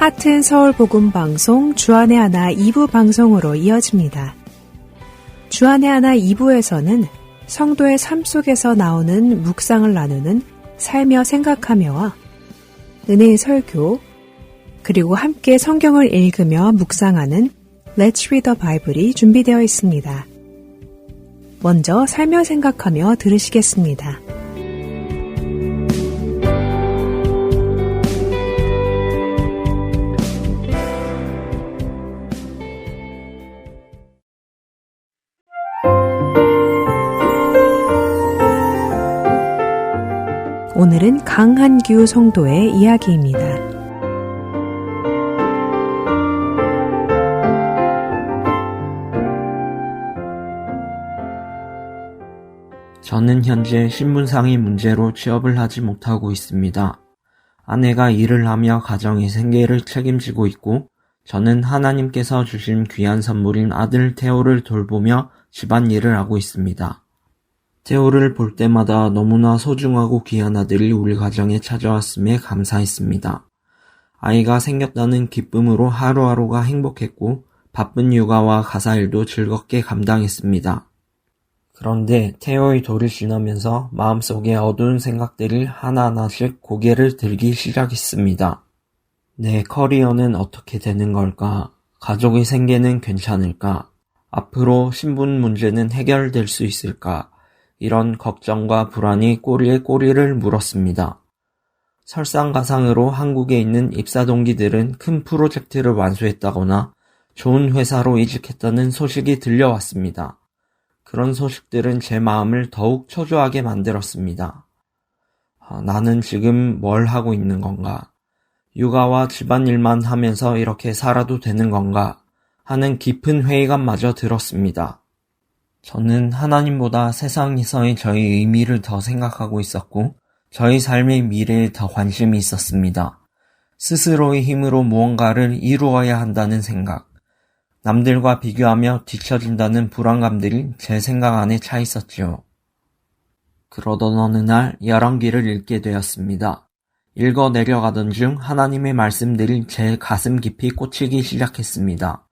하튼 서울복음방송 주안의 하나 2부 방송으로 이어집니다. 주안의 하나 2부에서는 성도의 삶 속에서 나오는 묵상을 나누는 살며 생각하며와 은혜의 설교, 그리고 함께 성경을 읽으며 묵상하는 Let's Read the Bible이 준비되어 있습니다. 먼저 살며 생각하며 들으시겠습니다. 오늘은 강한규 성도의 이야기입니다. 저는 현재 신분상의 문제로 취업을 하지 못하고 있습니다. 아내가 일을 하며 가정의 생계를 책임지고 있고, 저는 하나님께서 주신 귀한 선물인 아들 테오를 돌보며 집안일을 하고 있습니다. 테오를 볼 때마다 너무나 소중하고 귀한 아들이 우리 가정에 찾아왔음에 감사했습니다. 아이가 생겼다는 기쁨으로 하루하루가 행복했고, 바쁜 육아와 가사일도 즐겁게 감당했습니다. 그런데 테오의 돌이 지나면서 마음속에 어두운 생각들이 하나하나씩 고개를 들기 시작했습니다. 내 커리어는 어떻게 되는 걸까? 가족의 생계는 괜찮을까? 앞으로 신분 문제는 해결될 수 있을까? 이런 걱정과 불안이 꼬리에 꼬리를 물었습니다. 설상가상으로 한국에 있는 입사 동기들은 큰 프로젝트를 완수했다거나 좋은 회사로 이직했다는 소식이 들려왔습니다. 그런 소식들은 제 마음을 더욱 초조하게 만들었습니다. 나는 지금 뭘 하고 있는 건가? 육아와 집안일만 하면서 이렇게 살아도 되는 건가? 하는 깊은 회의감마저 들었습니다. 저는 하나님보다 세상에서의 저의 의미를 더 생각하고 있었고, 저희 삶의 미래에 더 관심이 있었습니다. 스스로의 힘으로 무언가를 이루어야 한다는 생각, 남들과 비교하며 뒤처진다는 불안감들이 제 생각 안에 차 있었지요. 그러던 어느 날 열왕기를 읽게 되었습니다. 읽어 내려가던 중 하나님의 말씀들이 제 가슴 깊이 꽂히기 시작했습니다.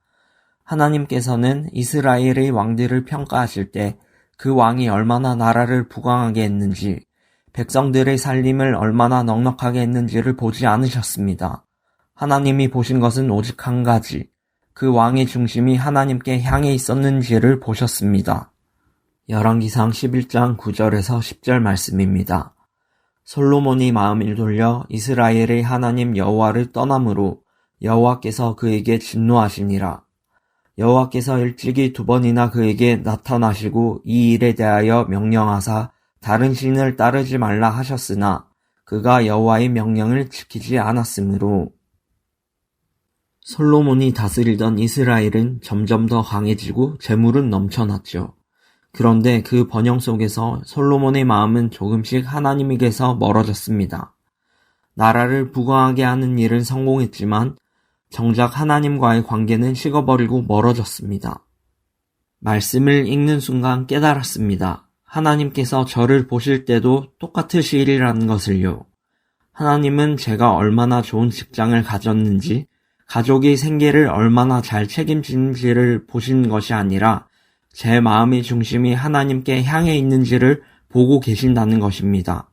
하나님께서는 이스라엘의 왕들을 평가하실 때 그 왕이 얼마나 나라를 부강하게 했는지, 백성들의 살림을 얼마나 넉넉하게 했는지를 보지 않으셨습니다. 하나님이 보신 것은 오직 한 가지, 그 왕의 중심이 하나님께 향해 있었는지를 보셨습니다. 열왕기상 11장 9절에서 10절 말씀입니다. 솔로몬이 마음을 돌려 이스라엘의 하나님 여호와를 떠남으로 여호와께서 그에게 진노하시니라. 여호와께서 일찍이 2번이나 그에게 나타나시고 이 일에 대하여 명령하사 다른 신을 따르지 말라 하셨으나 그가 여호와의 명령을 지키지 않았으므로. 솔로몬이 다스리던 이스라엘은 점점 더 강해지고 재물은 넘쳐났죠. 그런데 그 번영 속에서 솔로몬의 마음은 조금씩 하나님에게서 멀어졌습니다. 나라를 부강하게 하는 일은 성공했지만 정작 하나님과의 관계는 식어버리고 멀어졌습니다. 말씀을 읽는 순간 깨달았습니다. 하나님께서 저를 보실 때도 똑같으시리라는 것을요. 하나님은 제가 얼마나 좋은 직장을 가졌는지, 가족의 생계를 얼마나 잘 책임지는지를 보신 것이 아니라 제 마음의 중심이 하나님께 향해 있는지를 보고 계신다는 것입니다.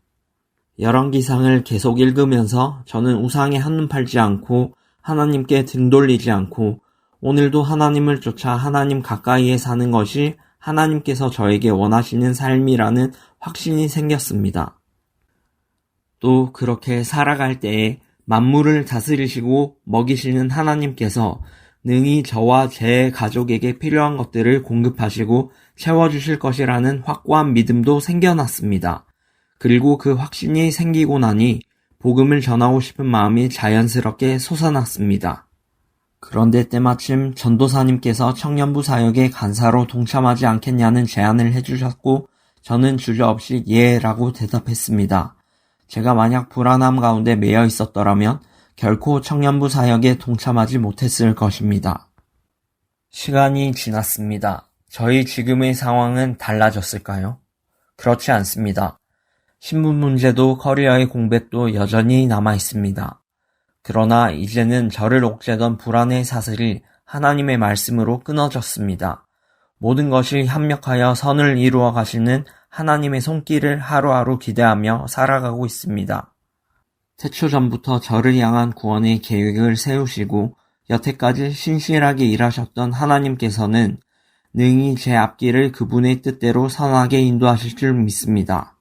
열왕기상을 계속 읽으면서 저는 우상에 한눈 팔지 않고 하나님께 등 돌리지 않고 오늘도 하나님을 쫓아 하나님 가까이에 사는 것이 하나님께서 저에게 원하시는 삶이라는 확신이 생겼습니다. 또 그렇게 살아갈 때에 만물을 다스리시고 먹이시는 하나님께서 능히 저와 제 가족에게 필요한 것들을 공급하시고 채워주실 것이라는 확고한 믿음도 생겨났습니다. 그리고 그 확신이 생기고 나니 복음을 전하고 싶은 마음이 자연스럽게 솟아났습니다. 그런데 때마침 전도사님께서 청년부 사역에 간사로 동참하지 않겠냐는 제안을 해주셨고 저는 주저없이 예라고 대답했습니다. 제가 만약 불안함 가운데 매여 있었더라면 결코 청년부 사역에 동참하지 못했을 것입니다. 시간이 지났습니다. 저희 지금의 상황은 달라졌을까요? 그렇지 않습니다. 신분 문제도 커리어의 공백도 여전히 남아 있습니다. 그러나 이제는 저를 옥죄던 불안의 사슬이 하나님의 말씀으로 끊어졌습니다. 모든 것이 합력하여 선을 이루어 가시는 하나님의 손길을 하루하루 기대하며 살아가고 있습니다. 태초 전부터 저를 향한 구원의 계획을 세우시고 여태까지 신실하게 일하셨던 하나님께서는 능히 제 앞길을 그분의 뜻대로 선하게 인도하실 줄 믿습니다.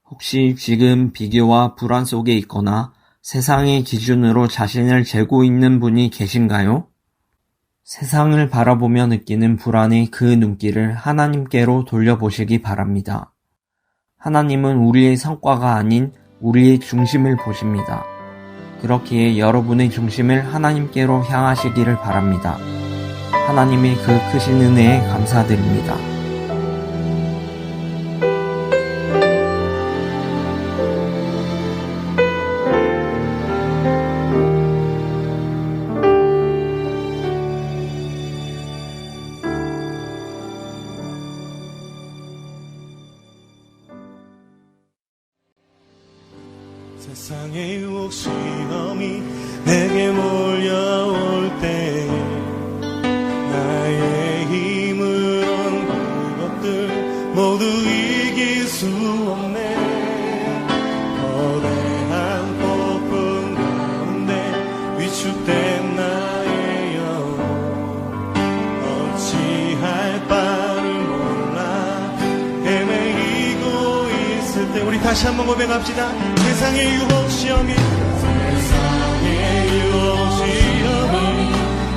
혹시 지금 비교와 불안 속에 있거나 세상의 기준으로 자신을 재고 있는 분이 계신가요? 세상을 바라보며 느끼는 불안의 그 눈길을 하나님께로 돌려보시기 바랍니다. 하나님은 우리의 성과가 아닌 우리의 중심을 보십니다. 그렇기에 여러분의 중심을 하나님께로 향하시기를 바랍니다. 하나님의 그 크신 은혜에 감사드립니다. 세상의 유혹 시험이 내게 몰려올 때 나의 힘으론 그것들 모두 이길 수 없네. 거대한 폭풍 가운데 위축된 나의 영혼 어찌할 바를 몰라 헤매이고 있을 때 우리 다시 한번 고백합시다. 세상의 유혹 시험이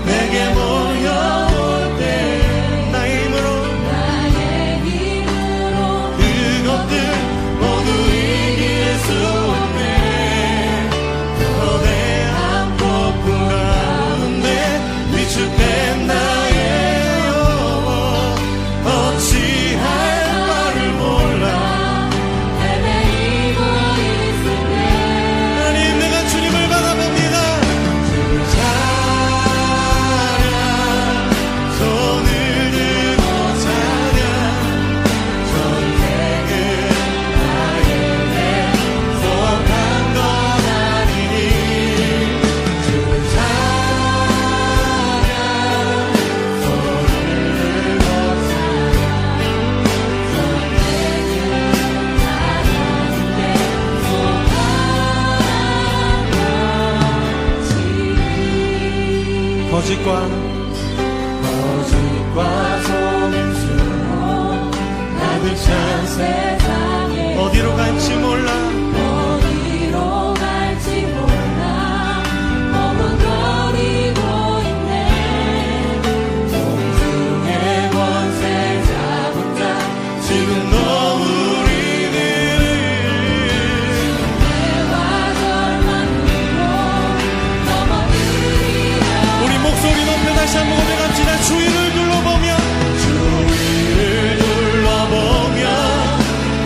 내게 몰려올 때 나의 힘으로 그것들 모두 이길 수 없네. 거대한 폭풍 가운데 위축된 나의 영혼 어찌할 바를 몰라 거짓과 속임수로 가득 찬 세상에 어디로 갈지 몰라 머뭇거리고 있네. 동중의 권세 잡은 자 지금도 우리들을 은혜와 절망으로 넘어뜨리려 우리 목소리 높여 다시 한번 고백합시다. 주위를 둘러보며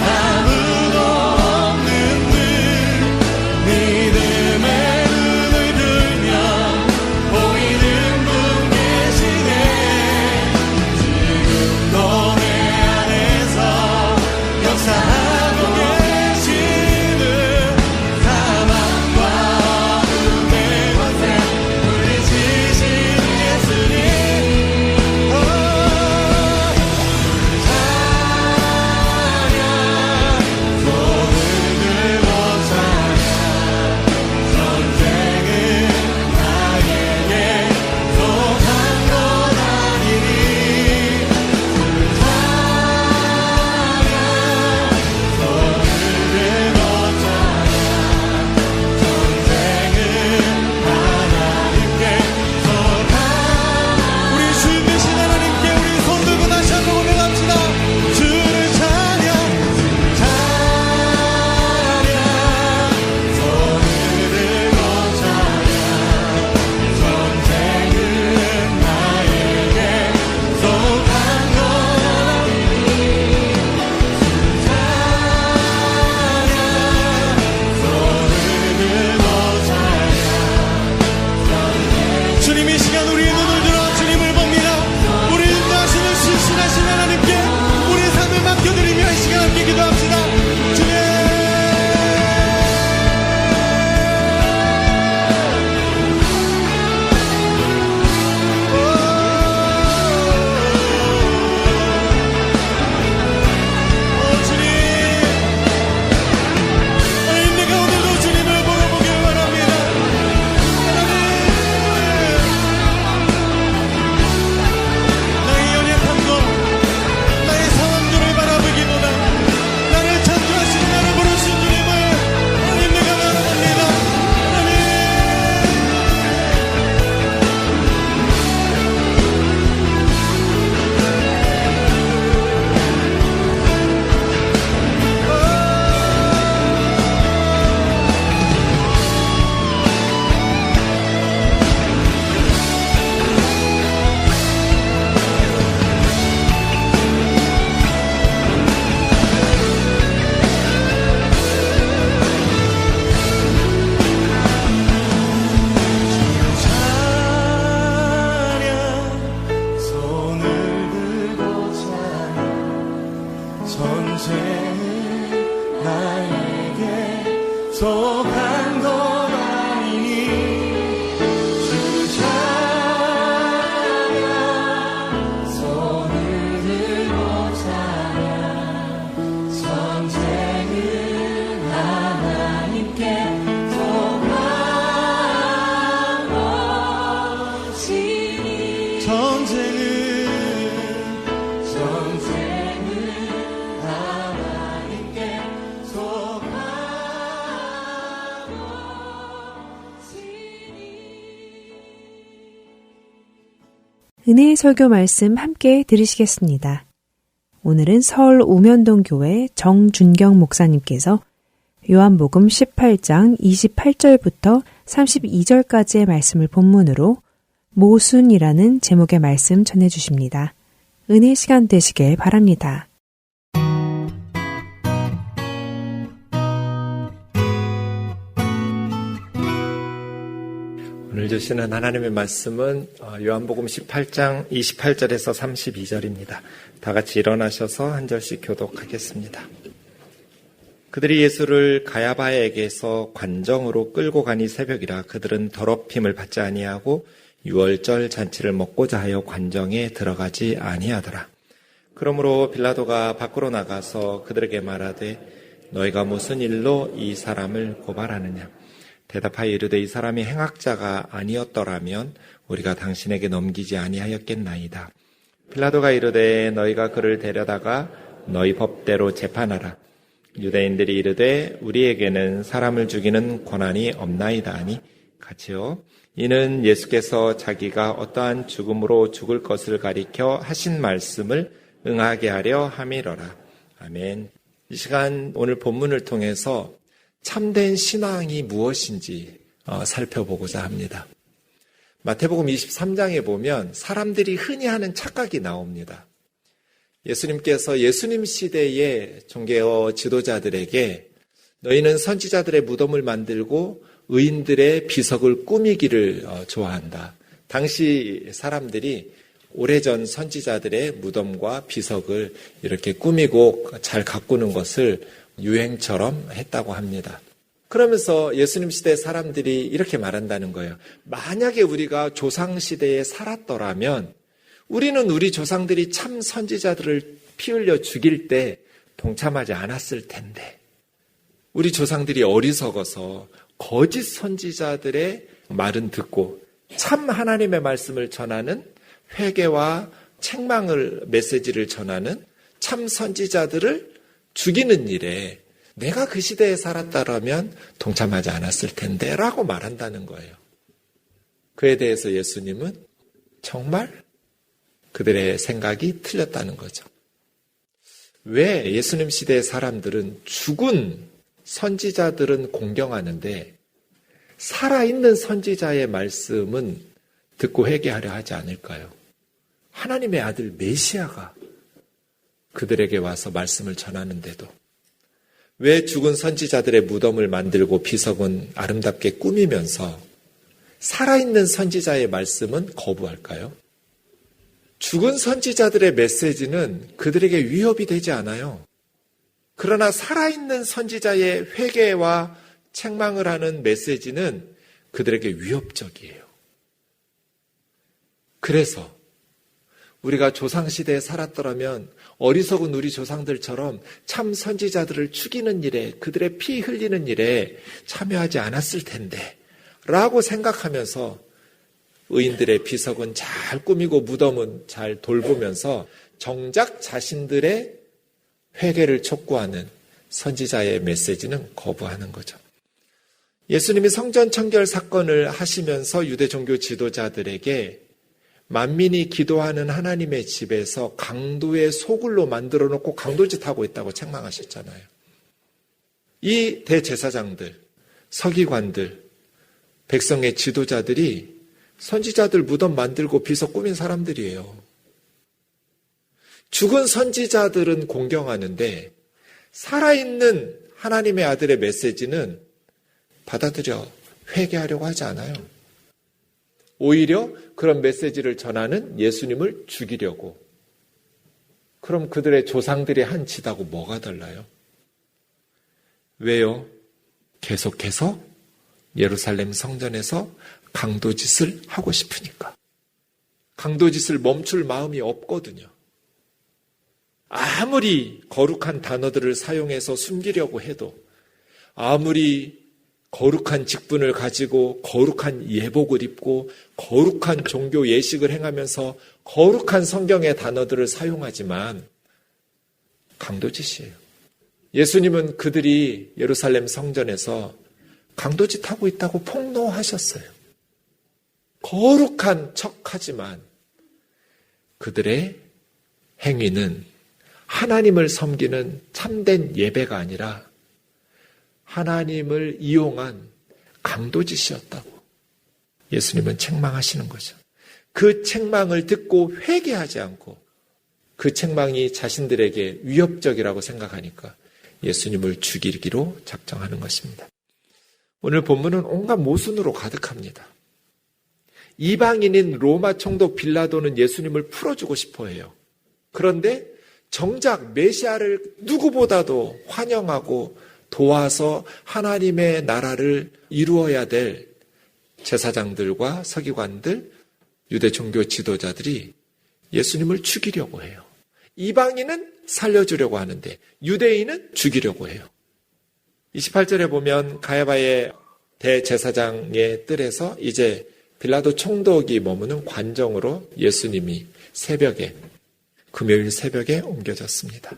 아무도 없는 듯 믿음의 눈을 들며 보이는 분 계시네. 지금도 내 안에서 역사하고 계시는 사망과 어둠의 권세 물리치신 예수님 나에게 속한 것 아니니 주 찬양 손을 들고 찬양 전쟁은 하나님께 속한 것이니 전쟁은 하나님께 속한 은혜의 설교 말씀 함께 들으시겠습니다. 오늘은 서울 오면동 교회 정준경 목사님께서 요한복음 18장 28절부터 32절까지의 말씀을 본문으로 모순이라는 제목의 말씀 전해주십니다. 은혜 시간 되시길 바랍니다. 오늘 주시는 하나님의 말씀은 요한복음 18장 28절에서 32절입니다. 다 같이 일어나셔서 한 절씩 교독하겠습니다. 그들이 예수를 가야바에게서 관정으로 끌고 가니 새벽이라 그들은 더럽힘을 받지 아니하고 유월절 잔치를 먹고자 하여 관정에 들어가지 아니하더라. 그러므로 빌라도가 밖으로 나가서 그들에게 말하되 너희가 무슨 일로 이 사람을 고발하느냐. 대답하여 이르되 이 사람이 행악자가 아니었더라면 우리가 당신에게 넘기지 아니하였겠나이다. 빌라도가 이르되 너희가 그를 데려다가 너희 법대로 재판하라. 유대인들이 이르되 우리에게는 사람을 죽이는 권한이 없나이다 하니 같이요. 이는 예수께서 자기가 어떠한 죽음으로 죽을 것을 가리켜 하신 말씀을 응하게 하려 함이로라. 아멘. 이 시간 오늘 본문을 통해서 참된 신앙이 무엇인지 살펴보고자 합니다. 마태복음 23장에 보면 사람들이 흔히 하는 착각이 나옵니다. 예수님께서 예수님 시대의 종교 지도자들에게 너희는 선지자들의 무덤을 만들고 의인들의 비석을 꾸미기를 좋아한다. 당시 사람들이 오래전 선지자들의 무덤과 비석을 이렇게 꾸미고 잘 가꾸는 것을 유행처럼 했다고 합니다. 그러면서 예수님 시대 사람들이 이렇게 말한다는 거예요. 만약에 우리가 조상시대에 살았더라면 우리는 우리 조상들이 참 선지자들을 피 흘려 죽일 때 동참하지 않았을 텐데 우리 조상들이 어리석어서 거짓 선지자들의 말은 듣고 참 하나님의 말씀을 전하는 회개와 책망을 메시지를 전하는 참 선지자들을 죽이는 일에 내가 그 시대에 살았다라면 동참하지 않았을 텐데 라고 말한다는 거예요. 그에 대해서 예수님은 정말 그들의 생각이 틀렸다는 거죠. 왜 예수님 시대의 사람들은 죽은 선지자들은 공경하는데 살아있는 선지자의 말씀은 듣고 회개하려 하지 않을까요? 하나님의 아들 메시아가 그들에게 와서 말씀을 전하는데도 왜 죽은 선지자들의 무덤을 만들고 비석은 아름답게 꾸미면서 살아있는 선지자의 말씀은 거부할까요? 죽은 선지자들의 메시지는 그들에게 위협이 되지 않아요. 그러나 살아있는 선지자의 회개와 책망을 하는 메시지는 그들에게 위협적이에요. 그래서 우리가 조상시대에 살았더라면 어리석은 우리 조상들처럼 참 선지자들을 죽이는 일에 그들의 피 흘리는 일에 참여하지 않았을 텐데 라고 생각하면서 의인들의 비석은 잘 꾸미고 무덤은 잘 돌보면서 정작 자신들의 회개를 촉구하는 선지자의 메시지는 거부하는 거죠. 예수님이 성전 청결 사건을 하시면서 유대 종교 지도자들에게 만민이 기도하는 하나님의 집에서 강도의 소굴로 만들어 놓고 강도짓 하고 있다고 책망하셨잖아요. 이 대제사장들, 서기관들, 백성의 지도자들이 선지자들 무덤 만들고 비석 꾸민 사람들이에요. 죽은 선지자들은 공경하는데 살아있는 하나님의 아들의 메시지는 받아들여 회개하려고 하지 않아요. 오히려 그런 메시지를 전하는 예수님을 죽이려고. 그럼 그들의 조상들이 한 짓하고 뭐가 달라요? 왜요? 계속해서 예루살렘 성전에서 강도짓을 하고 싶으니까. 강도짓을 멈출 마음이 없거든요. 아무리 거룩한 단어들을 사용해서 숨기려고 해도, 아무리 거룩한 직분을 가지고 거룩한 예복을 입고 거룩한 종교 예식을 행하면서 거룩한 성경의 단어들을 사용하지만 강도짓이에요. 예수님은 그들이 예루살렘 성전에서 강도짓하고 있다고 폭로하셨어요. 거룩한 척하지만 그들의 행위는 하나님을 섬기는 참된 예배가 아니라 하나님을 이용한 강도짓이었다고 예수님은 책망하시는 거죠. 그 책망을 듣고 회개하지 않고 그 책망이 자신들에게 위협적이라고 생각하니까 예수님을 죽이기로 작정하는 것입니다. 오늘 본문은 온갖 모순으로 가득합니다. 이방인인 로마 총독 빌라도는 예수님을 풀어주고 싶어 해요. 그런데 정작 메시아를 누구보다도 환영하고 도와서 하나님의 나라를 이루어야 될 제사장들과 서기관들, 유대 종교 지도자들이 예수님을 죽이려고 해요. 이방인은 살려주려고 하는데 유대인은 죽이려고 해요. 28절에 보면 가야바의 대제사장의 뜰에서 이제 빌라도 총독이 머무는 관정으로 예수님이 금요일 새벽에 옮겨졌습니다.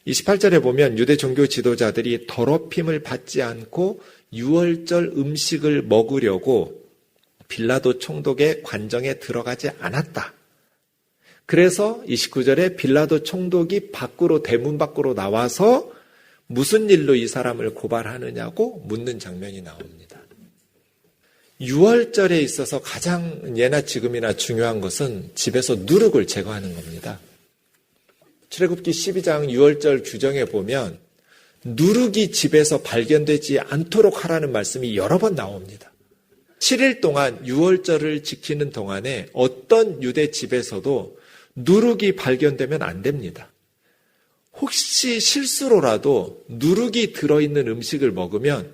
28절에 보면 유대 종교 지도자들이 더럽힘을 받지 않고 유월절 음식을 먹으려고 빌라도 총독의 관정에 들어가지 않았다. 그래서 29절에 빌라도 총독이 대문 밖으로 나와서 무슨 일로 이 사람을 고발하느냐고 묻는 장면이 나옵니다. 유월절에 있어서 가장 예나 지금이나 중요한 것은 집에서 누룩을 제거하는 겁니다. 출애굽기 12장 유월절 규정에 보면 누룩이 집에서 발견되지 않도록 하라는 말씀이 여러 번 나옵니다. 7일 동안 유월절을 지키는 동안에 어떤 유대 집에서도 누룩이 발견되면 안 됩니다. 혹시 실수로라도 누룩이 들어있는 음식을 먹으면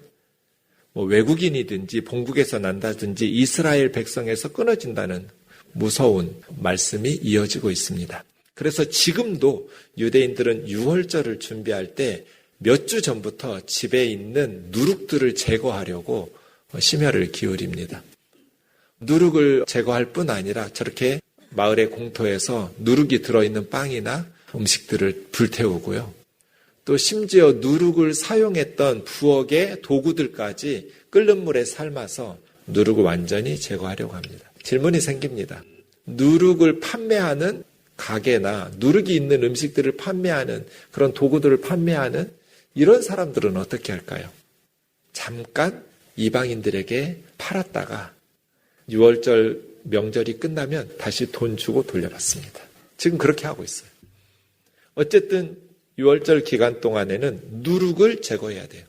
외국인이든지 본국에서 난다든지 이스라엘 백성에서 끊어진다는 무서운 말씀이 이어지고 있습니다. 그래서 지금도 유대인들은 유월절을 준비할 때 몇 주 전부터 집에 있는 누룩들을 제거하려고 심혈을 기울입니다. 누룩을 제거할 뿐 아니라 저렇게 마을의 공터에서 누룩이 들어있는 빵이나 음식들을 불태우고요. 또 심지어 누룩을 사용했던 부엌의 도구들까지 끓는 물에 삶아서 누룩을 완전히 제거하려고 합니다. 질문이 생깁니다. 누룩을 판매하는 가게나 누룩이 있는 음식들을 판매하는 그런 도구들을 판매하는 이런 사람들은 어떻게 할까요? 잠깐 이방인들에게 팔았다가 6월절 명절이 끝나면 다시 돈 주고 돌려받습니다. 지금 그렇게 하고 있어요. 어쨌든 6월절 기간 동안에는 누룩을 제거해야 돼요.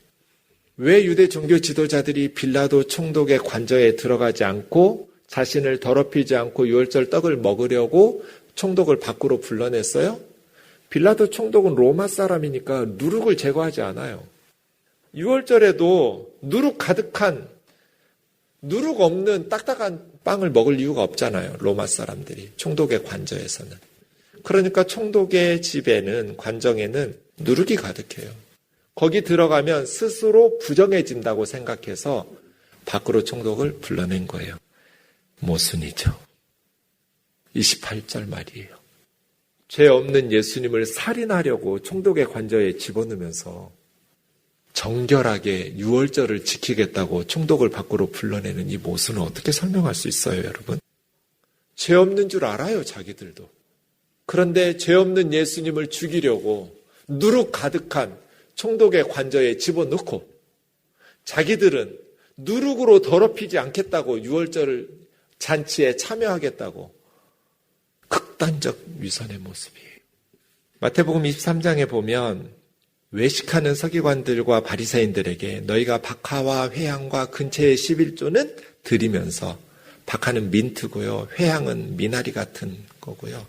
왜 유대 종교 지도자들이 빌라도 총독의 관저에 들어가지 않고 자신을 더럽히지 않고 6월절 떡을 먹으려고 총독을 밖으로 불러냈어요? 빌라도 총독은 로마 사람이니까 누룩을 제거하지 않아요. 6월절에도 누룩 가득한, 누룩 없는 딱딱한 빵을 먹을 이유가 없잖아요. 로마 사람들이 총독의 관저에서는. 그러니까 총독의 집에는, 관정에는 누룩이 가득해요. 거기 들어가면 스스로 부정해진다고 생각해서 밖으로 총독을 불러낸 거예요. 모순이죠. 28절 말이에요. 죄 없는 예수님을 살인하려고 총독의 관저에 집어넣으면서 정결하게 유월절을 지키겠다고 총독을 밖으로 불러내는 이 모순을 어떻게 설명할 수 있어요, 여러분? 죄 없는 줄 알아요, 자기들도. 그런데 죄 없는 예수님을 죽이려고 누룩 가득한 총독의 관저에 집어넣고 자기들은 누룩으로 더럽히지 않겠다고 유월절 잔치에 참여하겠다고 극단적 위선의 모습이에요. 마태복음 23장에 보면 외식하는 서기관들과 바리새인들에게 너희가 박하와 회향과 근처의 11조는 드리면서, 박하는 민트고요, 회향은 미나리 같은 거고요,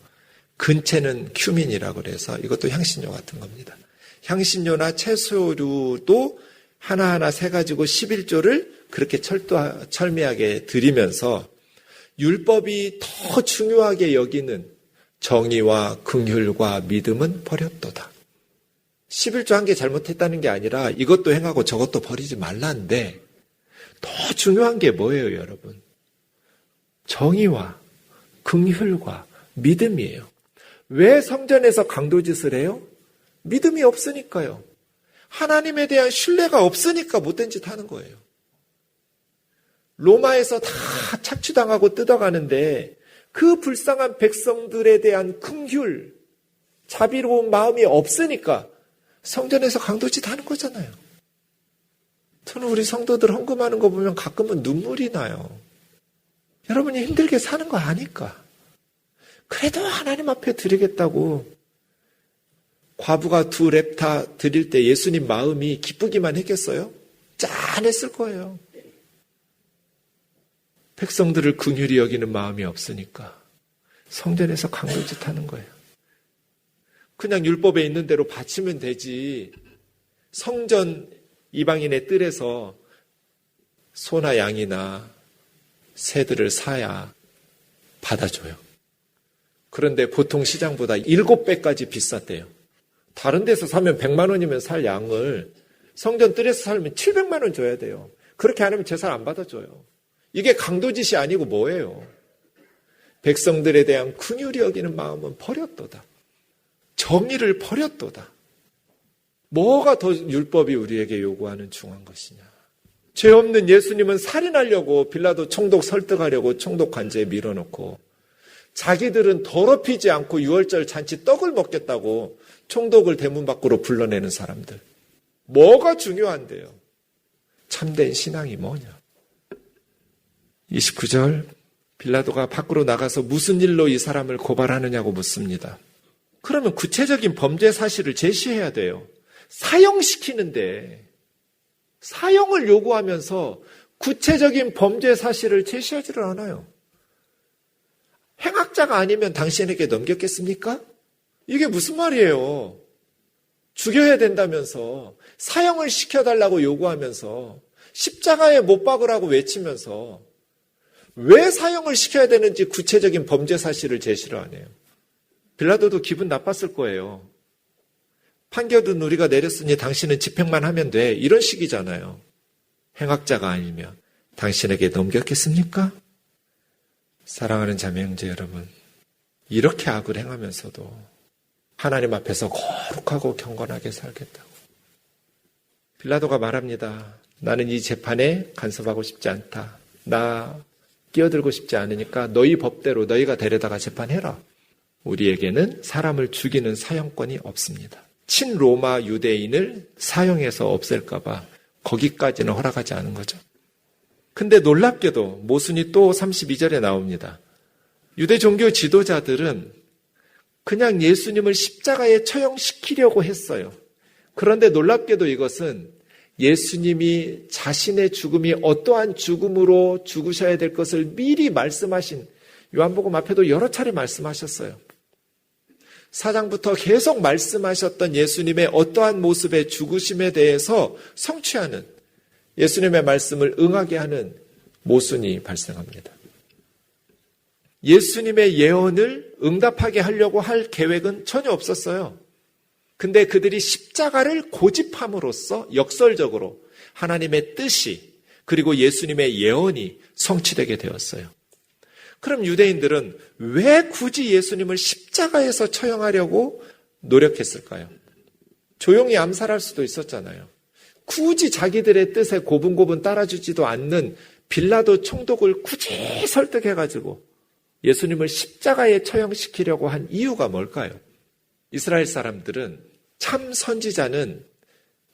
근체는 큐민이라고 그래서 이것도 향신료 같은 겁니다. 향신료나 채소류도 하나하나 세가지고 11조를 그렇게 철미하게 드리면서 율법이 더 중요하게 여기는 정의와 긍휼과 믿음은 버렸도다. 11조 한 개 잘못했다는 게 아니라 이것도 행하고 저것도 버리지 말라는데 더 중요한 게 뭐예요, 여러분? 정의와 긍휼과 믿음이에요. 왜 성전에서 강도짓을 해요? 믿음이 없으니까요. 하나님에 대한 신뢰가 없으니까 못된 짓 하는 거예요. 로마에서 다 착취당하고 뜯어가는데 그 불쌍한 백성들에 대한 긍휼, 자비로운 마음이 없으니까 성전에서 강도짓 하는 거잖아요. 저는 우리 성도들 헌금하는 거 보면 가끔은 눈물이 나요. 여러분이 힘들게 사는 거 아니까. 그래도 하나님 앞에 드리겠다고. 과부가 2렙타 드릴 때 예수님 마음이 기쁘기만 했겠어요? 짠했을 거예요. 백성들을 긍휼히 여기는 마음이 없으니까 성전에서 강도짓 하는 거예요. 그냥 율법에 있는 대로 바치면 되지. 성전 이방인의 뜰에서 소나 양이나 새들을 사야 받아줘요. 그런데 보통 시장보다 7배까지 비쌌대요. 다른 데서 사면 100만 원이면 살 양을 성전 뜰에서 살면 700만 원 줘야 돼요. 그렇게 안 하면 제사 안 받아줘요. 이게 강도짓이 아니고 뭐예요? 백성들에 대한 긍휼히 여기는 마음은 버렸도다. 정의를 버렸도다. 뭐가 더 율법이 우리에게 요구하는 중요한 것이냐. 죄 없는 예수님은 살인하려고 빌라도 총독 설득하려고 총독 관제에 밀어넣고 자기들은 더럽히지 않고 유월절 잔치 떡을 먹겠다고 총독을 대문 밖으로 불러내는 사람들. 뭐가 중요한데요? 참된 신앙이 뭐냐? 29절 빌라도가 밖으로 나가서 무슨 일로 이 사람을 고발하느냐고 묻습니다. 그러면 구체적인 범죄 사실을 제시해야 돼요. 사형시키는데 사형을 요구하면서 구체적인 범죄 사실을 제시하지를 않아요. 행악자가 아니면 당신에게 넘겼겠습니까? 이게 무슨 말이에요? 죽여야 된다면서 사형을 시켜달라고 요구하면서 십자가에 못 박으라고 외치면서 왜 사형을 시켜야 되는지 구체적인 범죄 사실을 제시를 안 해요. 빌라도도 기분 나빴을 거예요. 판결은 우리가 내렸으니 당신은 집행만 하면 돼. 이런 식이잖아요. 행악자가 아니면 당신에게 넘겼겠습니까? 사랑하는 자매 형제 여러분, 이렇게 악을 행하면서도 하나님 앞에서 거룩하고 경건하게 살겠다고. 빌라도가 말합니다. 나는 이 재판에 간섭하고 싶지 않다. 나 끼어들고 싶지 않으니까 너희 법대로 너희가 데려다가 재판해라. 우리에게는 사람을 죽이는 사형권이 없습니다. 친로마 유대인을 사형해서 없앨까 봐 거기까지는 허락하지 않은 거죠. 근데 놀랍게도 모순이 또 32절에 나옵니다. 유대 종교 지도자들은 그냥 예수님을 십자가에 처형시키려고 했어요. 그런데 놀랍게도 이것은 예수님이 자신의 죽음이 어떠한 죽음으로 죽으셔야 될 것을 미리 말씀하신, 요한복음 앞에도 여러 차례 말씀하셨어요. 4장부터 계속 말씀하셨던 예수님의 어떠한 모습의 죽으심에 대해서 성취하는, 예수님의 말씀을 응하게 하는 모순이 발생합니다. 예수님의 예언을 응답하게 하려고 할 계획은 전혀 없었어요. 근데 그들이 십자가를 고집함으로써 역설적으로 하나님의 뜻이 그리고 예수님의 예언이 성취되게 되었어요. 그럼 유대인들은 왜 굳이 예수님을 십자가에서 처형하려고 노력했을까요? 조용히 암살할 수도 있었잖아요. 굳이 자기들의 뜻에 고분고분 따라주지도 않는 빌라도 총독을 굳이 설득해가지고 예수님을 십자가에 처형시키려고 한 이유가 뭘까요? 이스라엘 사람들은 참 선지자는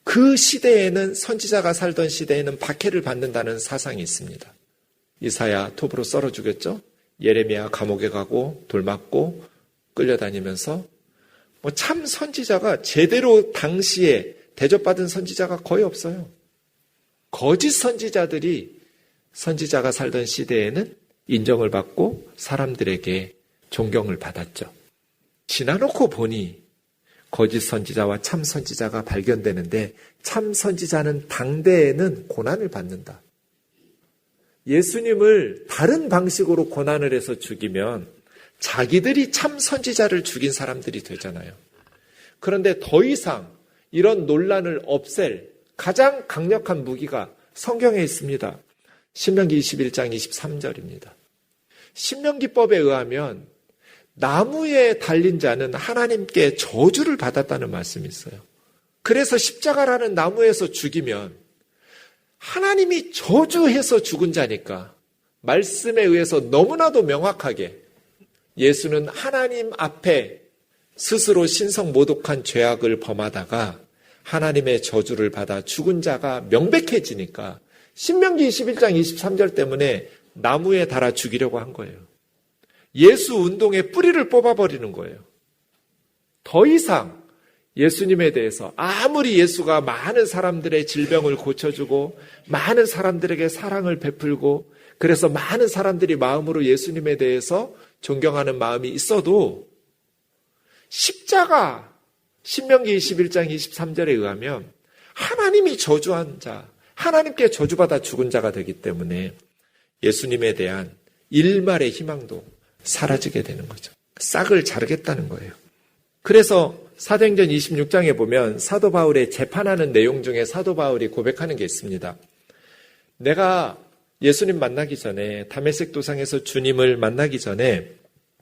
그 시대에는, 선지자가 살던 시대에는 박해를 받는다는 사상이 있습니다. 이사야 톱으로 썰어 죽였죠. 예레미야 감옥에 가고 돌 맞고 끌려다니면서 참 선지자가 제대로 당시에 대접받은 선지자가 거의 없어요. 거짓 선지자들이 선지자가 살던 시대에는 인정을 받고 사람들에게 존경을 받았죠. 지나놓고 보니 거짓 선지자와 참 선지자가 발견되는데 참 선지자는 당대에는 고난을 받는다. 예수님을 다른 방식으로 고난을 해서 죽이면 자기들이 참 선지자를 죽인 사람들이 되잖아요. 그런데 더 이상 이런 논란을 없앨 가장 강력한 무기가 성경에 있습니다. 신명기 21장 23절입니다. 신명기법에 의하면 나무에 달린 자는 하나님께 저주를 받았다는 말씀이 있어요. 그래서 십자가라는 나무에서 죽이면 하나님이 저주해서 죽은 자니까 말씀에 의해서 너무나도 명확하게 예수는 하나님 앞에 스스로 신성모독한 죄악을 범하다가 하나님의 저주를 받아 죽은 자가 명백해지니까 신명기 21장 23절 때문에 나무에 달아 죽이려고 한 거예요. 예수 운동의 뿌리를 뽑아버리는 거예요. 더 이상 예수님에 대해서 아무리 예수가 많은 사람들의 질병을 고쳐주고 많은 사람들에게 사랑을 베풀고 그래서 많은 사람들이 마음으로 예수님에 대해서 존경하는 마음이 있어도 십자가 신명기 21장 23절에 의하면 하나님이 저주한 자, 하나님께 저주받아 죽은 자가 되기 때문에 예수님에 대한 일말의 희망도 사라지게 되는 거죠. 싹을 자르겠다는 거예요. 그래서 사도행전 26장에 보면 사도 바울의 재판하는 내용 중에 사도 바울이 고백하는 게 있습니다. 내가 예수님 만나기 전에 다메섹 도상에서 주님을 만나기 전에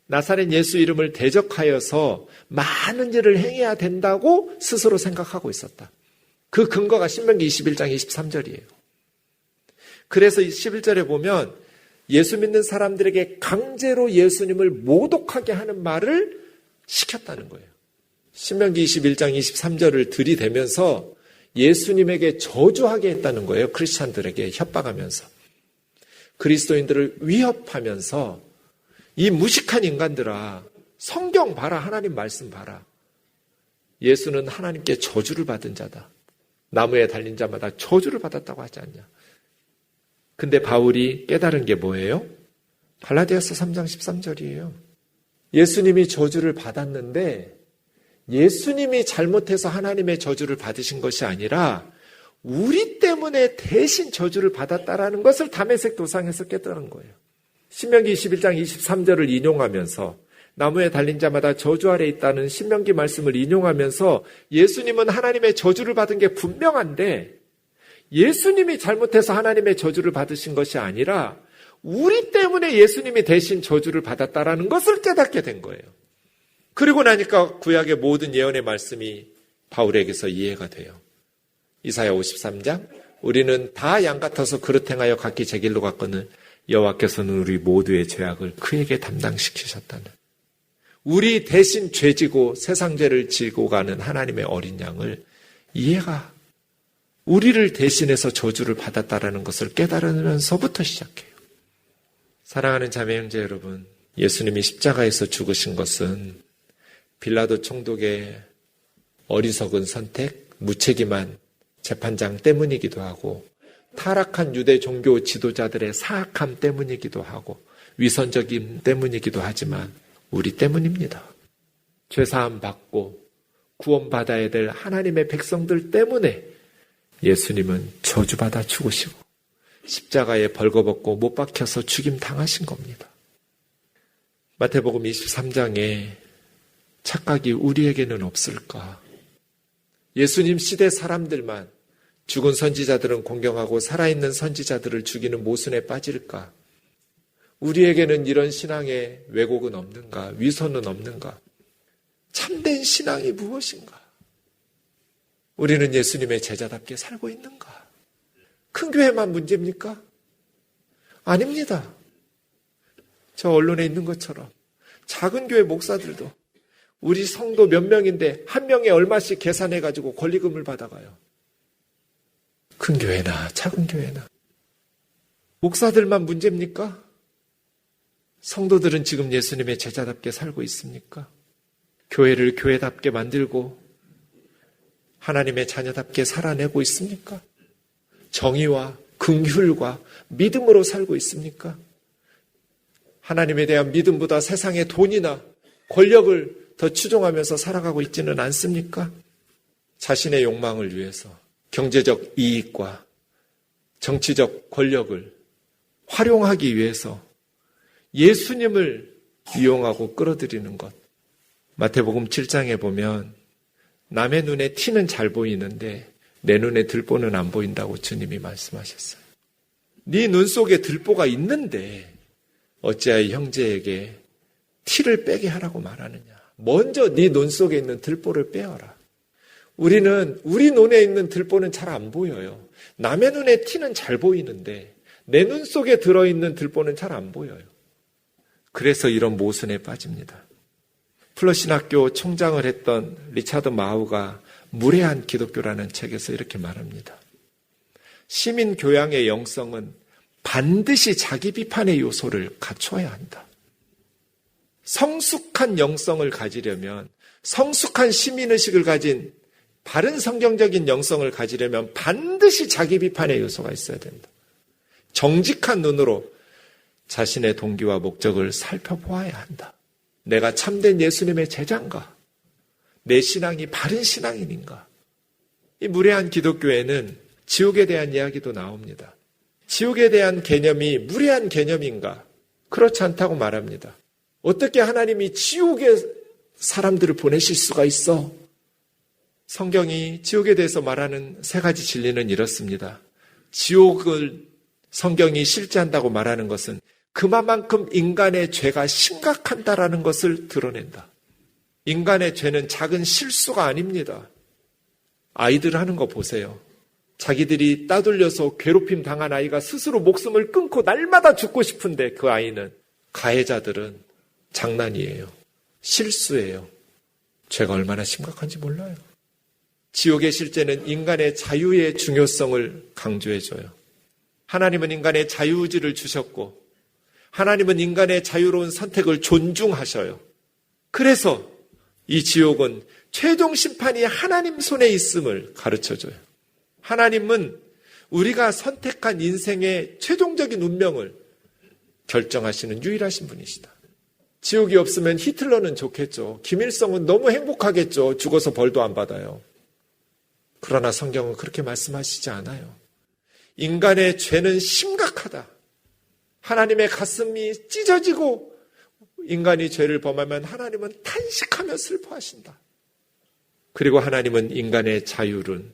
나사렛 예수 이름을 대적하여서 많은 일을 행해야 된다고 스스로 생각하고 있었다. 그 근거가 신명기 21장 23절이에요. 그래서 11절에 보면 예수 믿는 사람들에게 강제로 예수님을 모독하게 하는 말을 시켰다는 거예요. 신명기 21장 23절을 들이대면서 예수님에게 저주하게 했다는 거예요. 크리스찬들에게 협박하면서. 그리스도인들을 위협하면서 이 무식한 인간들아, 성경 봐라, 하나님 말씀 봐라. 예수는 하나님께 저주를 받은 자다. 나무에 달린 자마다 저주를 받았다고 하지 않냐. 근데 바울이 깨달은 게 뭐예요? 갈라디아서 3장 13절이에요. 예수님이 저주를 받았는데 예수님이 잘못해서 하나님의 저주를 받으신 것이 아니라 우리 때문에 대신 저주를 받았다라는 것을 다메섹 도상에서 깨달은 거예요. 신명기 21장 23절을 인용하면서 나무에 달린 자마다 저주 아래 있다는 신명기 말씀을 인용하면서 예수님은 하나님의 저주를 받은 게 분명한데 예수님이 잘못해서 하나님의 저주를 받으신 것이 아니라 우리 때문에 예수님이 대신 저주를 받았다라는 것을 깨닫게 된 거예요. 그리고 나니까 구약의 모든 예언의 말씀이 바울에게서 이해가 돼요. 이사야 53장 우리는 다 양 같아서 그릇 행하여 각기 제 길로 갔거늘 여호와께서는 우리 모두의 죄악을 그에게 담당시키셨다는, 우리 대신 죄지고 세상 죄를 지고 가는 하나님의 어린 양을 이해가, 우리를 대신해서 저주를 받았다라는 것을 깨달으면서부터 시작해요. 사랑하는 자매 형제 여러분, 예수님이 십자가에서 죽으신 것은 빌라도 총독의 어리석은 선택, 무책임한 재판장 때문이기도 하고 타락한 유대 종교 지도자들의 사악함 때문이기도 하고 위선적임 때문이기도 하지만 우리 때문입니다. 죄사함 받고 구원받아야 될 하나님의 백성들 때문에 예수님은 저주받아 죽으시고 십자가에 벌거벗고 못 박혀서 죽임 당하신 겁니다. 마태복음 23장에 착각이 우리에게는 없을까? 예수님 시대 사람들만 죽은 선지자들은 공경하고 살아있는 선지자들을 죽이는 모순에 빠질까? 우리에게는 이런 신앙의 왜곡은 없는가? 위선은 없는가? 참된 신앙이 무엇인가? 우리는 예수님의 제자답게 살고 있는가? 큰 교회만 문제입니까? 아닙니다. 저 언론에 있는 것처럼 작은 교회 목사들도 우리 성도 몇 명인데 한 명에 얼마씩 계산해가지고 권리금을 받아가요. 큰 교회나 작은 교회나. 목사들만 문제입니까? 성도들은 지금 예수님의 제자답게 살고 있습니까? 교회를 교회답게 만들고 하나님의 자녀답게 살아내고 있습니까? 정의와 긍휼과 믿음으로 살고 있습니까? 하나님에 대한 믿음보다 세상의 돈이나 권력을 더 추종하면서 살아가고 있지는 않습니까? 자신의 욕망을 위해서 경제적 이익과 정치적 권력을 활용하기 위해서 예수님을 이용하고 끌어들이는 것. 마태복음 7장에 보면 남의 눈에 티는 잘 보이는데 내 눈에 들보는 안 보인다고 주님이 말씀하셨어요. 네 눈 속에 들보가 있는데 어찌하여 형제에게 티를 빼게 하라고 말하느냐. 먼저 네 눈 속에 있는 들보를 빼어라. 우리는 우리 눈에 있는 들보는 잘 안 보여요. 남의 눈에 티는 잘 보이는데 내 눈 속에 들어있는 들보는 잘 안 보여요. 그래서 이런 모순에 빠집니다. 플러신학교 총장을 했던 리차드 마우가 무례한 기독교라는 책에서 이렇게 말합니다. 시민 교양의 영성은 반드시 자기 비판의 요소를 갖춰야 한다. 성숙한 영성을 가지려면, 성숙한 시민의식을 가진 바른 성경적인 영성을 가지려면 반드시 자기 비판의 요소가 있어야 된다. 정직한 눈으로 자신의 동기와 목적을 살펴보아야 한다. 내가 참된 예수님의 제자인가? 내 신앙이 바른 신앙인인가? 이 무례한 기독교에는 지옥에 대한 이야기도 나옵니다. 지옥에 대한 개념이 무례한 개념인가? 그렇지 않다고 말합니다. 어떻게 하나님이 지옥에 사람들을 보내실 수가 있어? 성경이 지옥에 대해서 말하는 세 가지 진리는 이렇습니다. 지옥을 성경이 실제한다고 말하는 것은 그만큼 인간의 죄가 심각하다라는 것을 드러낸다. 인간의 죄는 작은 실수가 아닙니다. 아이들 하는 거 보세요. 자기들이 따돌려서 괴롭힘 당한 아이가 스스로 목숨을 끊고 날마다 죽고 싶은데 그 아이는, 가해자들은 장난이에요. 실수예요. 죄가 얼마나 심각한지 몰라요. 지옥의 실제는 인간의 자유의 중요성을 강조해줘요. 하나님은 인간의 자유의지를 주셨고 하나님은 인간의 자유로운 선택을 존중하셔요. 그래서 이 지옥은 최종 심판이 하나님 손에 있음을 가르쳐줘요. 하나님은 우리가 선택한 인생의 최종적인 운명을 결정하시는 유일하신 분이시다. 지옥이 없으면 히틀러는 좋겠죠. 김일성은 너무 행복하겠죠. 죽어서 벌도 안 받아요. 그러나 성경은 그렇게 말씀하시지 않아요. 인간의 죄는 심각하다. 하나님의 가슴이 찢어지고 인간이 죄를 범하면 하나님은 탄식하며 슬퍼하신다. 그리고 하나님은 인간의 자유를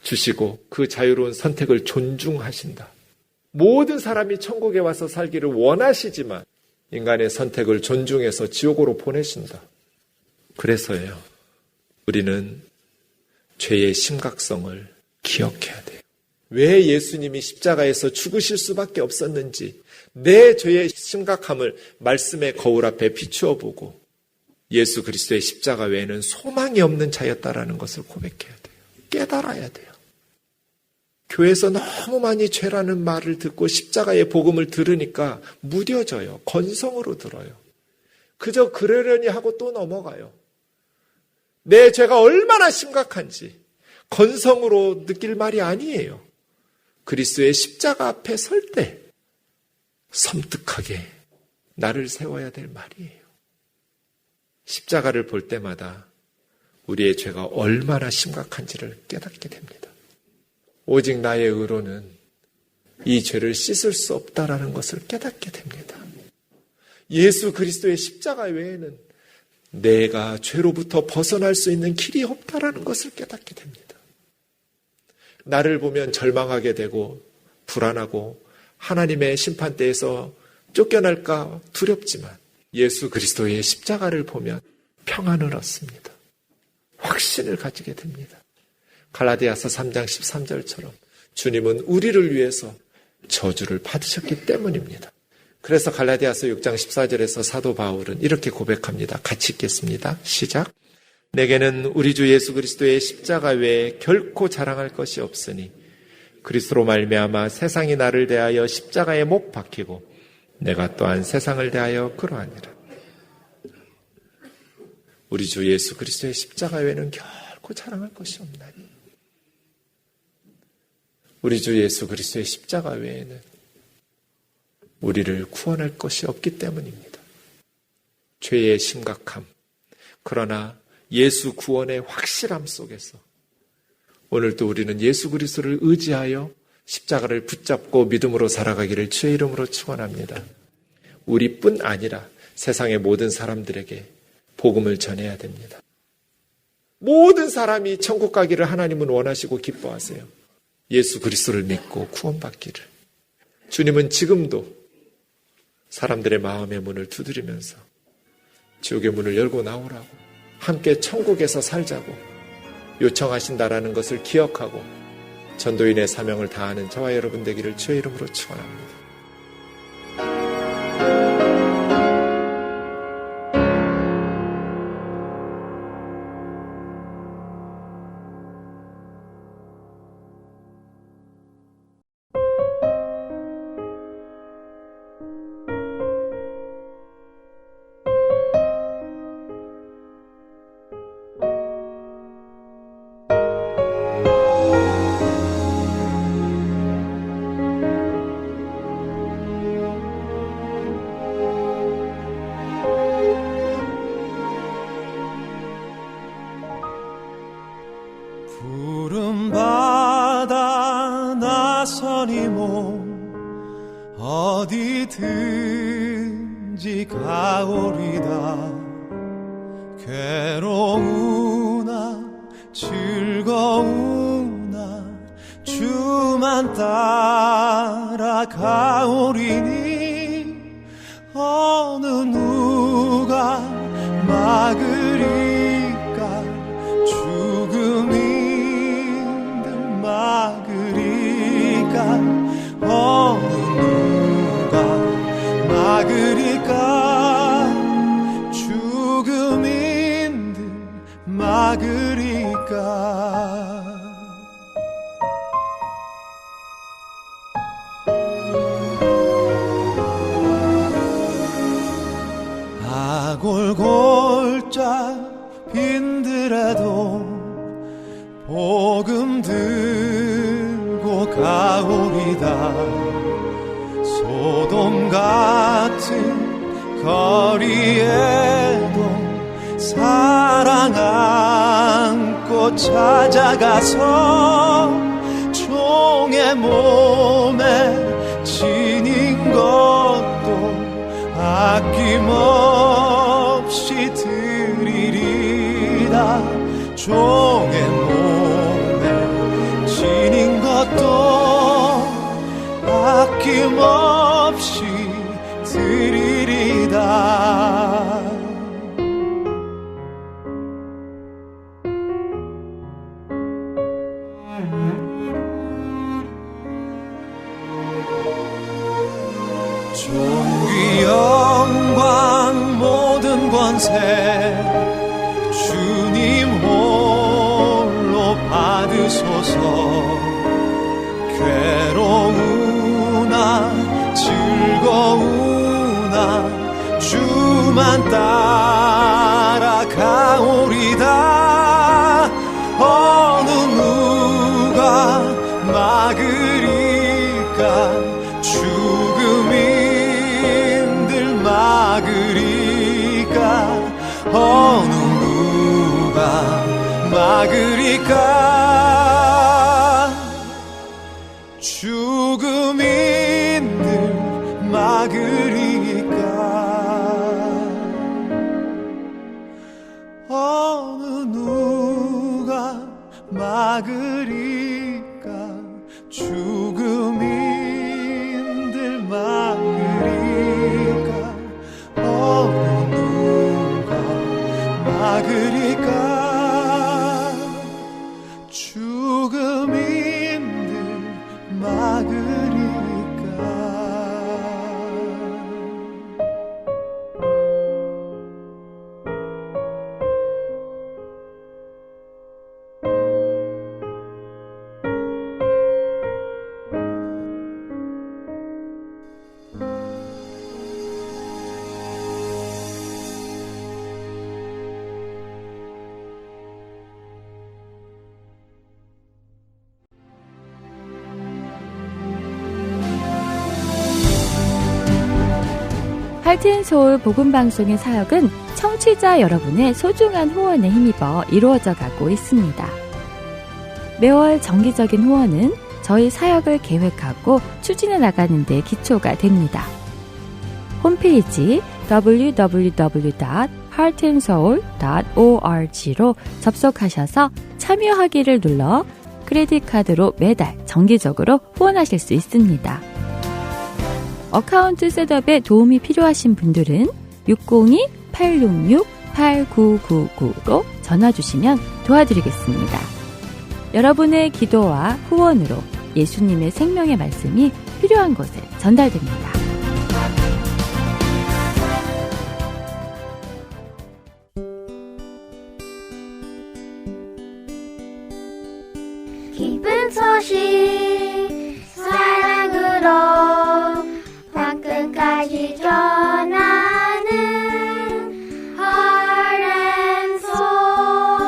주시고 그 자유로운 선택을 존중하신다. 모든 사람이 천국에 와서 살기를 원하시지만 인간의 선택을 존중해서 지옥으로 보내신다. 그래서예요. 우리는 죄의 심각성을 기억해야 돼요. 왜 예수님이 십자가에서 죽으실 수밖에 없었는지 내 죄의 심각함을 말씀의 거울 앞에 비추어 보고 예수 그리스도의 십자가 외에는 소망이 없는 자였다라는 것을 고백해야 돼요. 깨달아야 돼요. 교회에서 너무 많이 죄라는 말을 듣고 십자가의 복음을 들으니까 무뎌져요. 건성으로 들어요. 그저 그러려니 하고 또 넘어가요. 내 죄가 얼마나 심각한지 건성으로 느낄 말이 아니에요. 그리스도의 십자가 앞에 설 때 섬뜩하게 나를 세워야 될 말이에요. 십자가를 볼 때마다 우리의 죄가 얼마나 심각한지를 깨닫게 됩니다. 오직 나의 의로는 이 죄를 씻을 수 없다라는 것을 깨닫게 됩니다. 예수 그리스도의 십자가 외에는 내가 죄로부터 벗어날 수 있는 길이 없다라는 것을 깨닫게 됩니다. 나를 보면 절망하게 되고 불안하고 하나님의 심판대에서 쫓겨날까 두렵지만 예수 그리스도의 십자가를 보면 평안을 얻습니다. 확신을 가지게 됩니다. 갈라디아서 3장 13절처럼 주님은 우리를 위해서 저주를 받으셨기 때문입니다. 그래서 갈라디아서 6장 14절에서 사도 바울은 이렇게 고백합니다. 같이 읽겠습니다. 시작. 내게는 우리 주 예수 그리스도의 십자가 외에 결코 자랑할 것이 없으니 그리스도로 말미암아 세상이 나를 대하여 십자가에 못 박히고 내가 또한 세상을 대하여 그러하니라. 우리 주 예수 그리스도의 십자가 외에는 결코 자랑할 것이 없나니 우리 주 예수 그리스도의 십자가 외에는 우리를 구원할 것이 없기 때문입니다. 죄의 심각함, 그러나 예수 구원의 확실함 속에서 오늘도 우리는 예수 그리스도를 의지하여 십자가를 붙잡고 믿음으로 살아가기를 주의 이름으로 축원합니다. 우리뿐 아니라 세상의 모든 사람들에게 복음을 전해야 됩니다. 모든 사람이 천국 가기를 하나님은 원하시고 기뻐하세요. 예수 그리스도를 믿고 구원받기를. 주님은 지금도 사람들의 마음의 문을 두드리면서 지옥의 문을 열고 나오라고, 함께 천국에서 살자고 요청하신다라는 것을 기억하고 전도인의 사명을 다하는 저와 여러분 되기를 주의 이름으로 축원합니다. 푸른 바다 나서니 몸 어디든지 가오리다. 괴로우나 즐거우나 주만 따라가오리니 어느 누가 막으리까. 죽음인들 막으리까. 어느 누가 막으리까. 죽음인들 막으리까. 골골짝 빈들에도 복음 들고 가오리다. 소돔 같은 거리에도 사랑 안고 찾아가서 종의 몸에 지닌 것도 아낌없이 드리리다. 종의 몸에 지닌 것도 아낌없이 드리리다. 존귀 영광 모든 권세 주님 홀로 받으소서. 괴로우나 즐거우나 주만 따라가오리다. 어느 누가 막으리까. 죽음인들 막으리까. 어느 누가 막으리까. 죽음인들 막으리까. 어느 누가 막으리까. 죽음인들 막으리까. 어느 누가 막으리까. 죽음인들 막으리까. 할트앤서울 복음방송의 사역은 청취자 여러분의 소중한 후원에 힘입어 이루어져 가고 있습니다. 매월 정기적인 후원은 저희 사역을 계획하고 추진해 나가는 데 기초가 됩니다. 홈페이지 www.heartandsoul.org로 접속하셔서 참여하기를 눌러 크레딧카드로 매달 정기적으로 후원하실 수 있습니다. 어카운트 셋업에 도움이 필요하신 분들은 602-866-8999로 전화 주시면 도와드리겠습니다. 여러분의 기도와 후원으로 예수님의 생명의 말씀이 필요한 곳에 전달됩니다. 기쁜 소식 사랑으로 땅끝까지 전하는 Heart and Soul.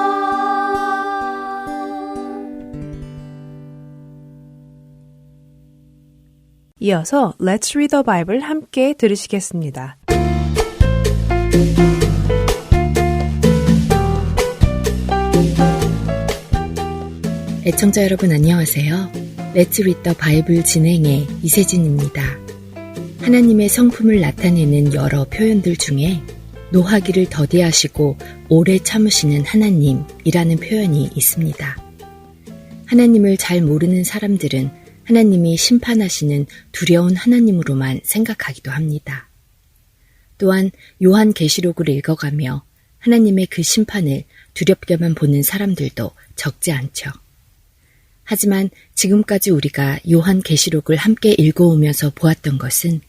이어서 Let's Read the Bible 함께 들으시겠습니다. 애청자 여러분 안녕하세요. Let's Read the Bible 진행의 이세진입니다. 하나님의 성품을 나타내는 여러 표현들 중에 노하기를 더디하시고 오래 참으시는 하나님이라는 표현이 있습니다. 하나님을 잘 모르는 사람들은 하나님이 심판하시는 두려운 하나님으로만 생각하기도 합니다. 또한 요한계시록을 읽어가며 하나님의 그 심판을 두렵게만 보는 사람들도 적지 않죠. 하지만 지금까지 우리가 요한계시록을 함께 읽어오면서 보았던 것은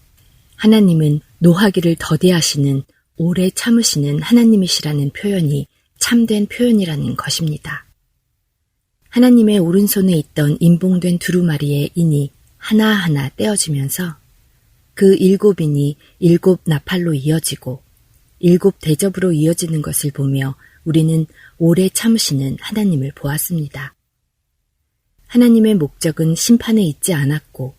하나님은 노하기를 더디하시는 오래 참으시는 하나님이시라는 표현이 참된 표현이라는 것입니다. 하나님의 오른손에 있던 임봉된 두루마리의 인이 하나하나 떼어지면서 그 7인이 7 나팔로 이어지고 7 대접으로 이어지는 것을 보며 우리는 오래 참으시는 하나님을 보았습니다. 하나님의 목적은 심판에 있지 않았고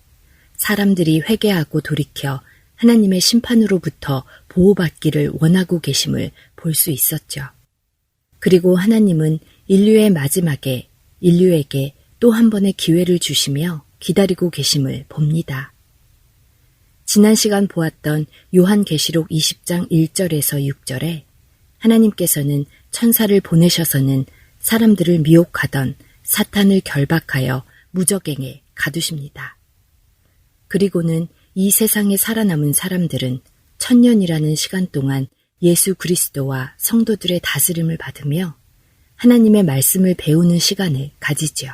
사람들이 회개하고 돌이켜 하나님의 심판으로부터 보호받기를 원하고 계심을 볼 수 있었죠. 그리고 하나님은 인류의 마지막에 인류에게 또 한 번의 기회를 주시며 기다리고 계심을 봅니다. 지난 시간 보았던 요한계시록 20장 1절에서 6절에 하나님께서는 천사를 보내셔서는 사람들을 미혹하던 사탄을 결박하여 무저갱에 가두십니다. 그리고는 이 세상에 살아남은 사람들은 1000년이라는 시간 동안 예수 그리스도와 성도들의 다스림을 받으며 하나님의 말씀을 배우는 시간을 가지지요.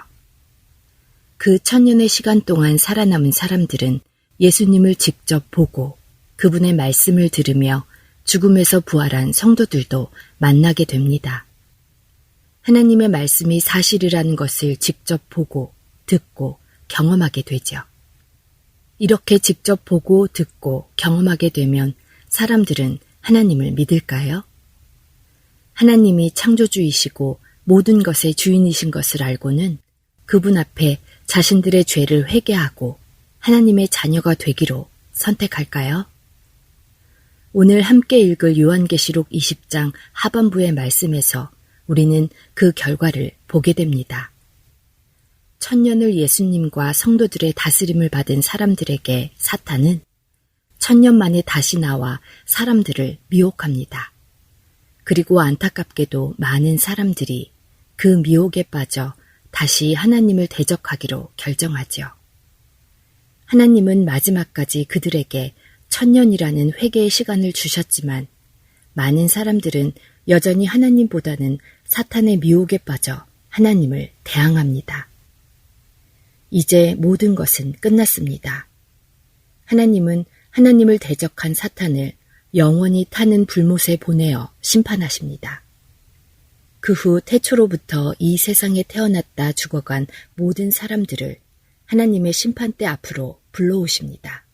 그 1000년의 시간 동안 살아남은 사람들은 예수님을 직접 보고 그분의 말씀을 들으며 죽음에서 부활한 성도들도 만나게 됩니다. 하나님의 말씀이 사실이라는 것을 직접 보고 듣고 경험하게 되죠. 이렇게 직접 보고 듣고 경험하게 되면 사람들은 하나님을 믿을까요? 하나님이 창조주이시고 모든 것의 주인이신 것을 알고는 그분 앞에 자신들의 죄를 회개하고 하나님의 자녀가 되기로 선택할까요? 오늘 함께 읽을 요한계시록 20장 하반부의 말씀에서 우리는 그 결과를 보게 됩니다. 1000년을 예수님과 성도들의 다스림을 받은 사람들에게 사탄은 1000년 만에 다시 나와 사람들을 미혹합니다. 그리고 안타깝게도 많은 사람들이 그 미혹에 빠져 다시 하나님을 대적하기로 결정하죠. 하나님은 마지막까지 그들에게 1000년이라는 회개의 시간을 주셨지만 많은 사람들은 여전히 하나님보다는 사탄의 미혹에 빠져 하나님을 대항합니다. 이제 모든 것은 끝났습니다. 하나님은 하나님을 대적한 사탄을 영원히 타는 불못에 보내어 심판하십니다. 그 후 태초로부터 이 세상에 태어났다 죽어간 모든 사람들을 하나님의 심판대 앞으로 불러오십니다.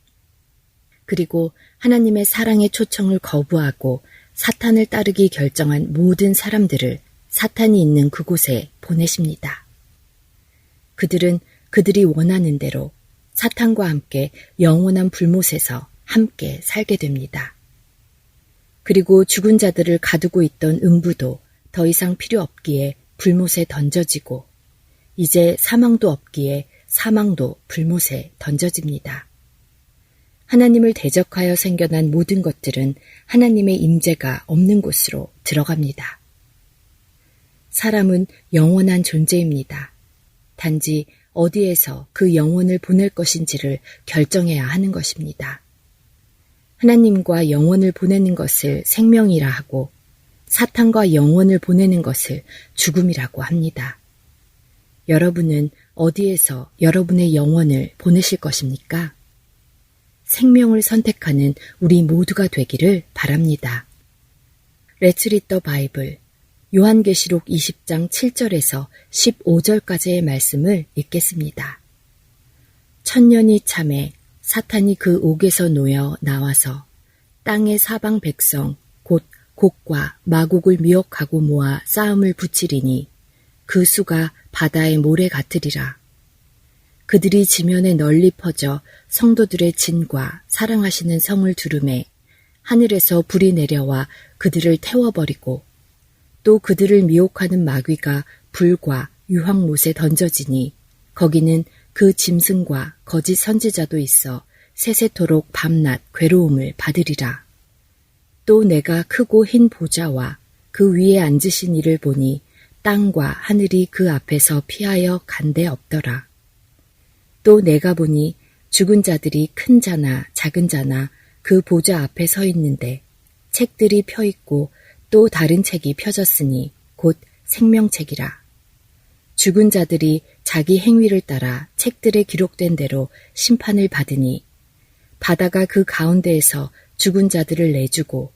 그리고 하나님의 사랑의 초청을 거부하고 사탄을 따르기 결정한 모든 사람들을 사탄이 있는 그곳에 보내십니다. 그들은 그들이 원하는 대로 사탄과 함께 영원한 불못에서 함께 살게 됩니다. 그리고 죽은 자들을 가두고 있던 음부도 더 이상 필요 없기에 불못에 던져지고 이제 사망도 없기에 사망도 불못에 던져집니다. 하나님을 대적하여 생겨난 모든 것들은 하나님의 임재가 없는 곳으로 들어갑니다. 사람은 영원한 존재입니다. 단지 어디에서 그 영혼을 보낼 것인지를 결정해야 하는 것입니다. 하나님과 영혼을 보내는 것을 생명이라 하고 사탄과 영혼을 보내는 것을 죽음이라고 합니다. 여러분은 어디에서 여러분의 영혼을 보내실 것입니까? 생명을 선택하는 우리 모두가 되기를 바랍니다. Let's read the Bible. 요한계시록 20장 7절에서 15절까지의 말씀을 읽겠습니다. 천년이 참에 사탄이 그 옥에서 놓여 나와서 땅의 사방 백성 곧 곡과 마곡을 미혹하고 모아 싸움을 붙이리니 그 수가 바다의 모래 같으리라. 그들이 지면에 널리 퍼져 성도들의 진과 사랑하시는 성을 두르매 하늘에서 불이 내려와 그들을 태워버리고 또 그들을 미혹하는 마귀가 불과 유황못에 던져지니 거기는 그 짐승과 거짓 선지자도 있어 세세토록 밤낮 괴로움을 받으리라. 또 내가 크고 흰 보좌와 그 위에 앉으신 이를 보니 땅과 하늘이 그 앞에서 피하여 간데 없더라. 또 내가 보니 죽은 자들이 큰 자나 작은 자나 그 보좌 앞에 서 있는데 책들이 펴 있고 또 다른 책이 펴졌으니 곧 생명책이라. 죽은 자들이 자기 행위를 따라 책들에 기록된 대로 심판을 받으니 바다가 그 가운데에서 죽은 자들을 내주고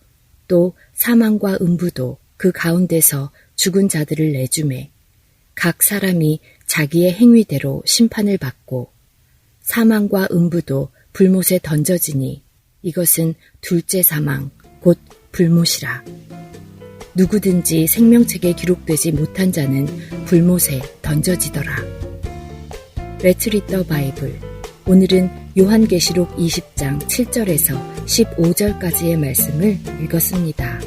또 사망과 음부도 그 가운데서 죽은 자들을 내주매 각 사람이 자기의 행위대로 심판을 받고 사망과 음부도 불못에 던져지니 이것은 둘째 사망 곧 불못이라. 누구든지 생명책에 기록되지 못한 자는 불못에 던져지더라. Let's read the Bible. 오늘은 요한계시록 20장 7절에서 15절까지의 말씀을 읽었습니다.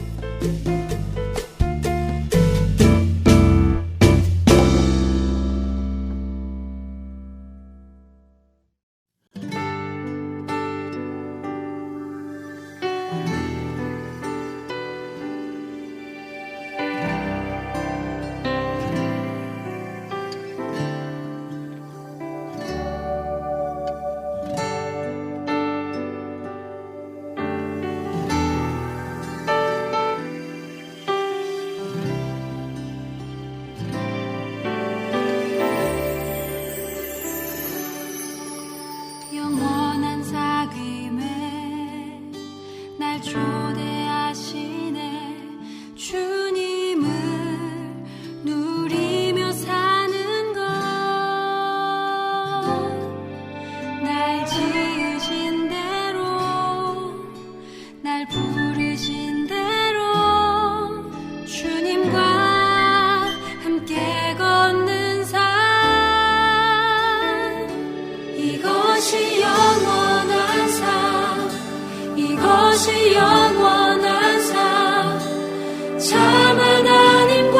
참 하나님과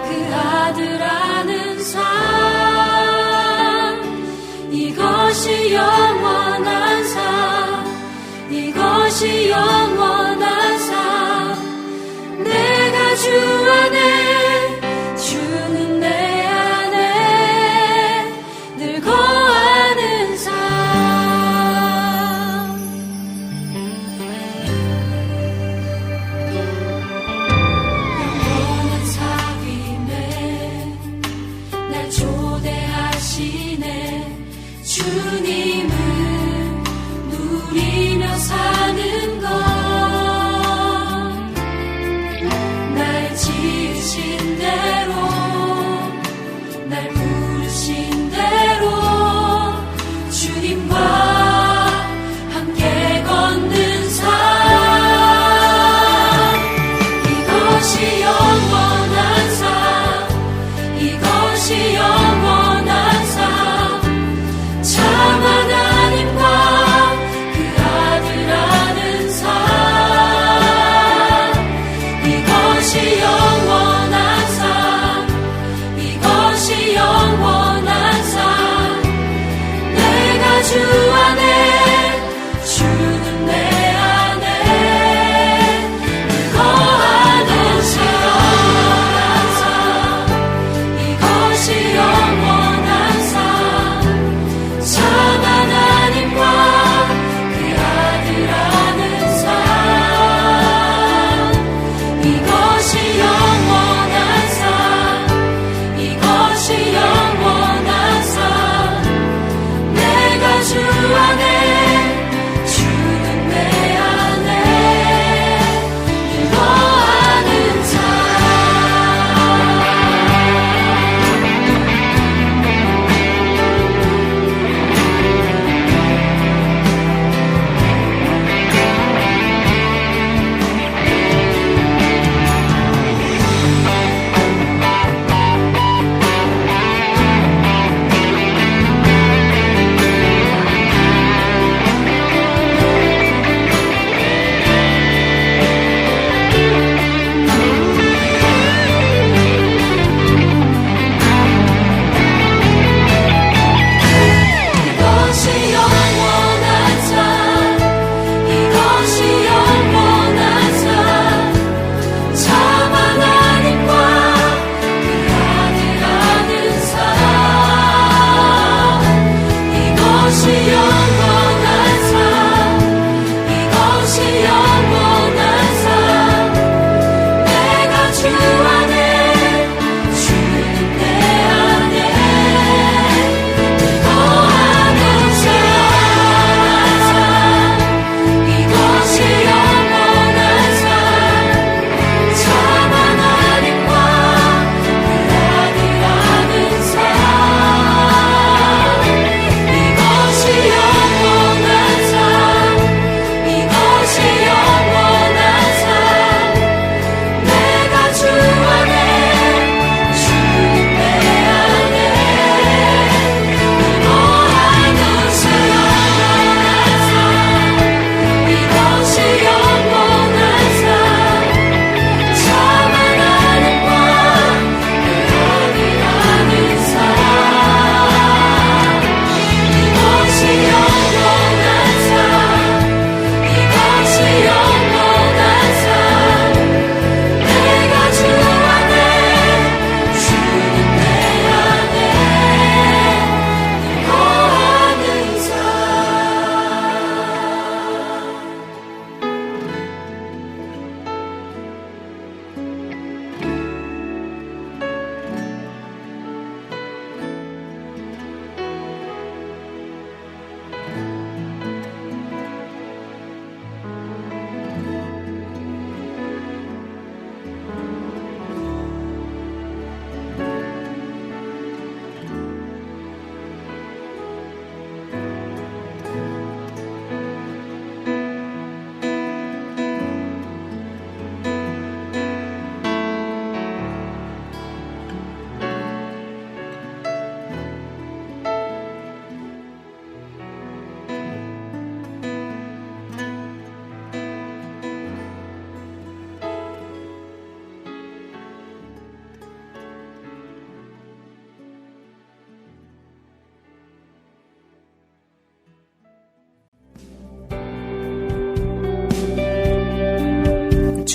그 아들 아는 삶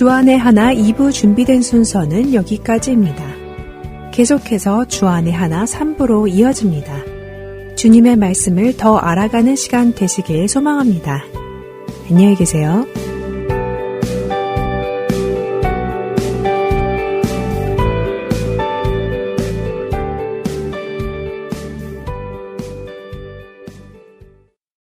주안의 하나 2부 준비된 순서는 여기까지입니다. 계속해서 주안의 하나 3부로 이어집니다. 주님의 말씀을 더 알아가는 시간 되시길 소망합니다. 안녕히 계세요.